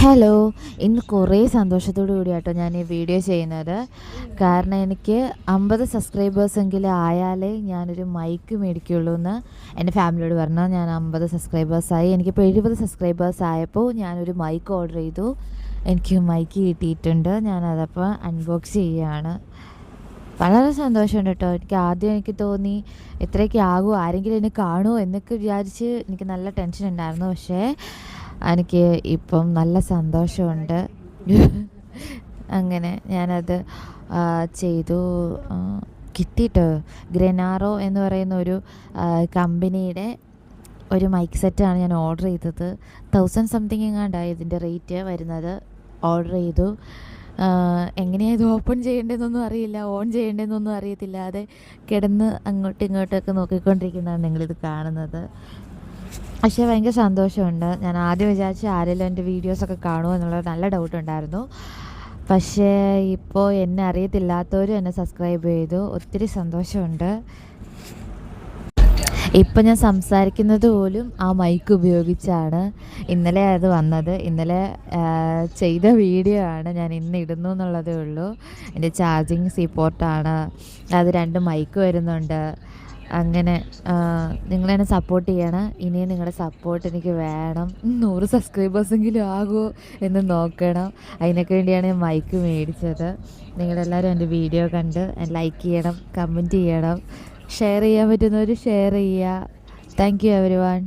Hello, ഇന്ന് കുറേ സന്തോഷത്തോടു കൂടിയാട്ടോ ഞാൻ ഈ വീഡിയോ ചെയ്യുന്നത്. കാരണം എനിക്ക് 50 സബ്സ്ക്രൈബേഴ്സെങ്കിലും ആയാലേ ഞാനൊരു മൈക്ക് മേടിക്കുകയുള്ളൂ എന്ന് എൻ്റെ ഫാമിലിയോട് പറഞ്ഞു. ഞാൻ 50 സബ്സ്ക്രൈബേഴ്സായി. എനിക്കിപ്പോൾ 70 സബ്സ്ക്രൈബേഴ്സ് ആയപ്പോൾ ഞാനൊരു മൈക്ക് ഓർഡർ ചെയ്തു. എനിക്ക് മൈക്ക് കിട്ടിയിട്ടുണ്ട്. ഞാനതപ്പോൾ അൺബോക്സ് ചെയ്യുകയാണ്. വളരെ സന്തോഷമുണ്ട് കേട്ടോ. എനിക്ക് തോന്നി ഇത്രയൊക്കെ ആകുമോ, ആരെങ്കിലും എന്നെ കാണുമോ എന്നൊക്കെ വിചാരിച്ച് എനിക്ക് നല്ല ടെൻഷൻ ഉണ്ടായിരുന്നു. പക്ഷേ എനിക്ക് ഇപ്പം നല്ല സന്തോഷമുണ്ട്. അങ്ങനെ ഞാനത് ചെയ്തു. കിട്ടിയിട്ടോ. ഗ്രനാറോ എന്ന് പറയുന്ന ഒരു കമ്പനിയുടെ ഒരു മൈക്ക് സെറ്റാണ് ഞാൻ ഓർഡർ ചെയ്തത്. 1000 സംതിങ് എങ്ങാണ്ടായി ഇതിൻ്റെ റേറ്റ് വരുന്നത്. ഓർഡർ ചെയ്തു. എങ്ങനെയാണ് ഇത് ഓപ്പൺ ചെയ്യേണ്ടതെന്നൊന്നും അറിയില്ല, ഓൺ ചെയ്യേണ്ടതെന്നൊന്നും അറിയത്തില്ലാതെ കിടന്ന് അങ്ങോട്ടും ഇങ്ങോട്ടൊക്കെ നോക്കിക്കൊണ്ടിരിക്കുന്നതാണ് നിങ്ങളിത് കാണുന്നത്. പക്ഷേ ഭയങ്കര സന്തോഷമുണ്ട്. ഞാൻ ആദ്യം വിചാരിച്ച് ആരെങ്കിലും എൻ്റെ വീഡിയോസൊക്കെ കാണുമോ എന്നുള്ളത് നല്ല ഡൗട്ടുണ്ടായിരുന്നു. പക്ഷേ ഇപ്പോൾ എന്നെ അറിയത്തില്ലാത്തവരും എന്നെ സബ്സ്ക്രൈബ് ചെയ്തു. ഒത്തിരി സന്തോഷമുണ്ട്. ഇപ്പം ഞാൻ സംസാരിക്കുന്നത് പോലും ആ മൈക്ക് ഉപയോഗിച്ചാണ്. ഇന്നലെ അത് വന്നത്. ഇന്നലെ ചെയ്ത വീഡിയോ ആണ്. ഞാൻ ഇന്ന് ഇടുന്നു എന്നുള്ളതേ ഉള്ളൂ. എൻ്റെ ചാർജിങ് സീപ്പോർട്ടാണ്. അത് 2 മൈക്ക് വരുന്നുണ്ട്. അങ്ങനെ നിങ്ങളെന്നെ സപ്പോർട്ട് ചെയ്യണം. ഇനിയും നിങ്ങളുടെ സപ്പോർട്ട് എനിക്ക് വേണം. 100 സബ്സ്ക്രൈബേഴ്സെങ്കിലും ആകുമോ എന്ന് നോക്കണം. അതിനൊക്കെ വേണ്ടിയാണ് ഞാൻ മൈക്ക് മേടിച്ചത്. നിങ്ങളെല്ലാവരും എൻ്റെ വീഡിയോ കണ്ട് ലൈക്ക് ചെയ്യണം, കമൻറ്റ് ചെയ്യണം, ഷെയർ ചെയ്യാൻ പറ്റുന്നവർ ഷെയർ ചെയ്യുക. Thank you everyone.